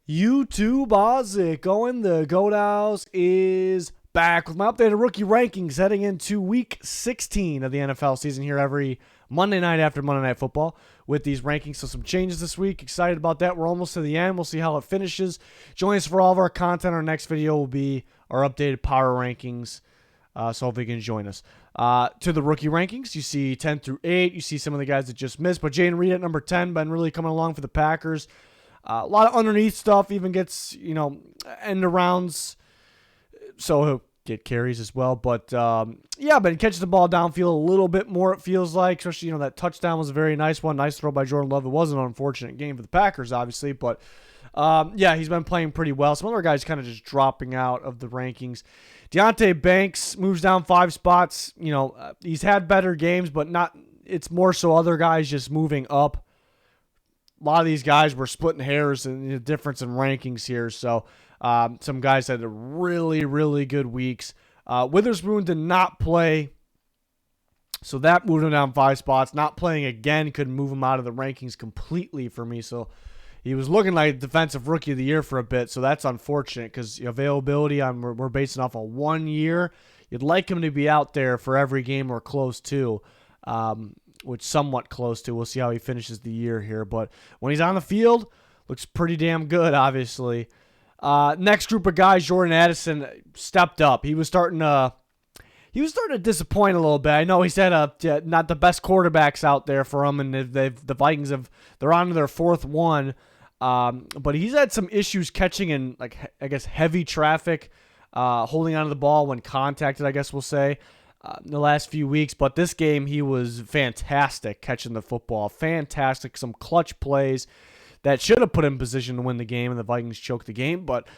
YouTube, how's it going? The Goat House is back with my updated rookie rankings heading into week 16 of the NFL season here every Monday night after Monday Night Football with these rankings. So some changes this week. Excited about that. We're almost to the end. We'll see how it finishes. Join us for all of our content. Our next video will be our updated power rankings. So hopefully you can join us. To the rookie rankings, you see 10 through 8. You see some of the guys that just missed. But Jayden Reed at number 10, been really coming along for the Packers. A lot of underneath stuff, even gets, end arounds, so he'll get carries as well. But, yeah, but he catches the ball downfield a little bit more, it feels like. Especially, that touchdown was a very nice one. Nice throw by Jordan Love. It was an unfortunate game for the Packers, obviously. But, yeah, he's been playing pretty well. Some other guys kind of just dropping out of the rankings. Deonte Banks moves down 5 spots. He's had better games, but not. It's more so other guys just moving up. A lot of these guys were splitting hairs in the difference in rankings here. So some guys had really, really good weeks. Witherspoon did not play, so that moved him down 5 spots. Not playing again could move him out of the rankings completely for me. So he was looking like Defensive Rookie of the Year for a bit, so that's unfortunate because availability, we're basing off of 1 year. You'd like him to be out there for every game or close to. Which somewhat close to. We'll see how he finishes the year here. But when he's on the field, looks pretty damn good, obviously. Next group of guys, Jordan Addison stepped up. He was starting to disappoint a little bit. I know he's had not the best quarterbacks out there for him, and the Vikings they're on to their 4th one. But he's had some issues catching in, heavy traffic, holding onto the ball when contacted, I guess we'll say. In the last few weeks, but this game he was fantastic catching the football. Fantastic, some clutch plays that should have put him in position to win the game, and the Vikings choked the game, but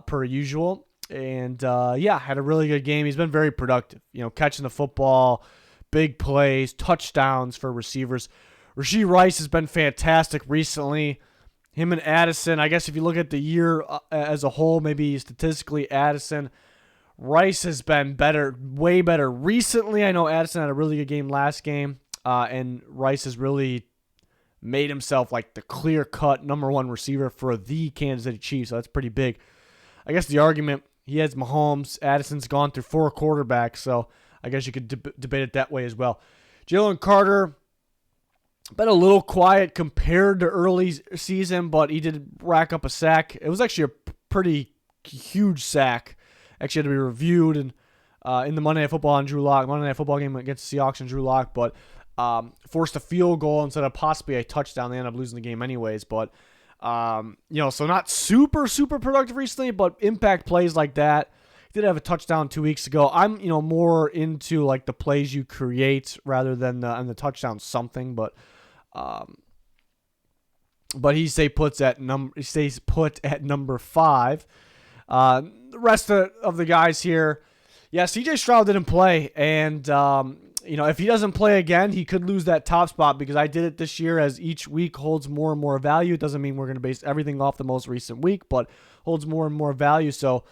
per usual. And had a really good game. He's been very productive, catching the football, big plays, touchdowns for receivers. Rashee Rice has been fantastic recently. Him and Addison, I guess if you look at the year as a whole, maybe statistically Addison, Rice has been better, way better recently. I know Addison had a really good game last game, and Rice has really made himself like the clear-cut number 1 receiver for the Kansas City Chiefs, so that's pretty big. I guess the argument, he has Mahomes, Addison's gone through 4 quarterbacks, so I guess you could debate it that way as well. Jalen Carter, been a little quiet compared to early season, but he did rack up a sack. It was actually a pretty huge sack. Actually had to be reviewed and in the Monday Night Football game against the Seahawks and Drew Lock, but forced a field goal instead of possibly a touchdown. They ended up losing the game anyways, but so not super, super productive recently, but impact plays like that. He did have a touchdown 2 weeks ago. I'm, more into like the plays you create rather than the touchdown something, but he stays put at number 5. The rest of the guys here, yeah, C.J. Stroud didn't play, and if he doesn't play again, he could lose that top spot because I did it this year as each week holds more and more value. It doesn't mean we're going to base everything off the most recent week, but holds more and more value. So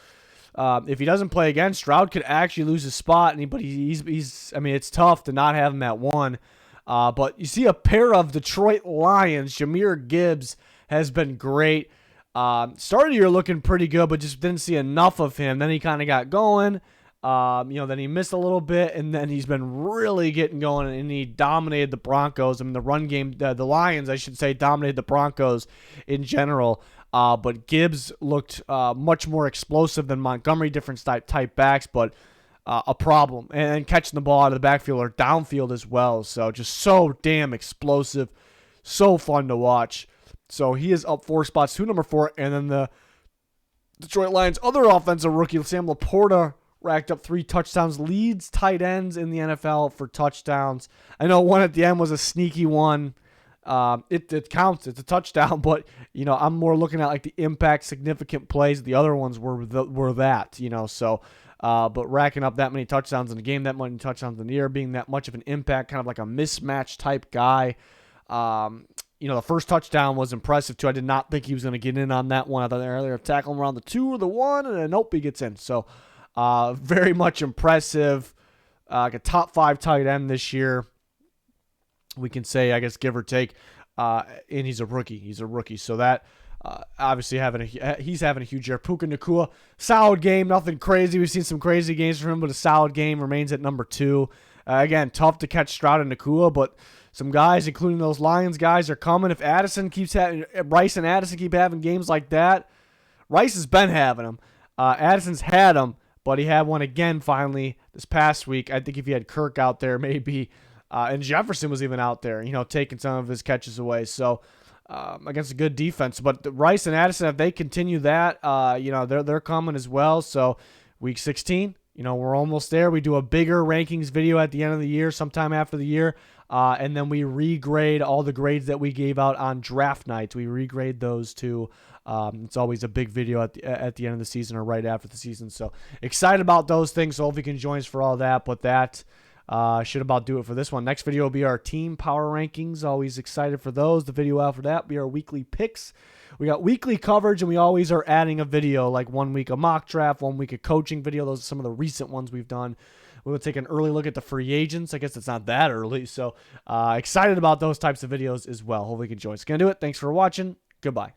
if he doesn't play again, Stroud could actually lose his spot, but he's it's tough to not have him at 1. But you see a pair of Detroit Lions, Jahmyr Gibbs has been great. Started the year looking pretty good, but just didn't see enough of him. Then he kind of got going. Then he missed a little bit, and then he's been really getting going, and he dominated the Broncos. The run game, the Lions, I should say, dominated the Broncos in general. But Gibbs looked much more explosive than Montgomery, different type backs, but a problem. And catching the ball out of the backfield or downfield as well. So just so damn explosive, so fun to watch. So he is up 4 spots to number 4. And then the Detroit Lions' other offensive rookie, Sam Laporta, racked up 3 touchdowns, leads tight ends in the NFL for touchdowns. I know one at the end was a sneaky one. It counts. It's a touchdown, but, I'm more looking at like the impact, significant plays. The other ones were that, so, but racking up that many touchdowns in a game, that many touchdowns in the year, being that much of an impact, kind of like a mismatch type guy. The first touchdown was impressive, too. I did not think he was going to get in on that one. I thought earlier tackle him around the 2 or the 1, and then nope, he gets in. So very much impressive. Like a top 5 tight end this year. We can say, I guess, give or take. And he's a rookie. So that Obviously, he's having a huge year. Puka Nacua, solid game, nothing crazy. We've seen some crazy games from him, but a solid game, remains at number 2. Again, tough to catch Stroud and Nacua, but some guys, including those Lions guys, are coming. If Rice and Addison keep having games like that, Rice has been having them. Addison's had them, but he had one again finally this past week. I think if he had Kirk out there, maybe, and Jefferson was even out there, taking some of his catches away. So against a good defense, but Rice and Addison, if they continue that, they're coming as well. So week 16, we're almost there. We do a bigger rankings video at the end of the year, sometime after the year. And then we regrade all the grades that we gave out on draft nights. We regrade those too. It's always a big video at the end of the season or right after the season. So excited about those things. So hope you can join us for all that. But that should about do it for this one. Next video will be our team power rankings. Always excited for those. The video after that will be our weekly picks. We got weekly coverage, and we always are adding a video, like 1 week a mock draft, 1 week a coaching video. Those are some of the recent ones we've done. We'll take an early look at the free agents. I guess it's not that early. So excited about those types of videos as well. Hopefully you can join us. Gonna do it. Thanks for watching. Goodbye.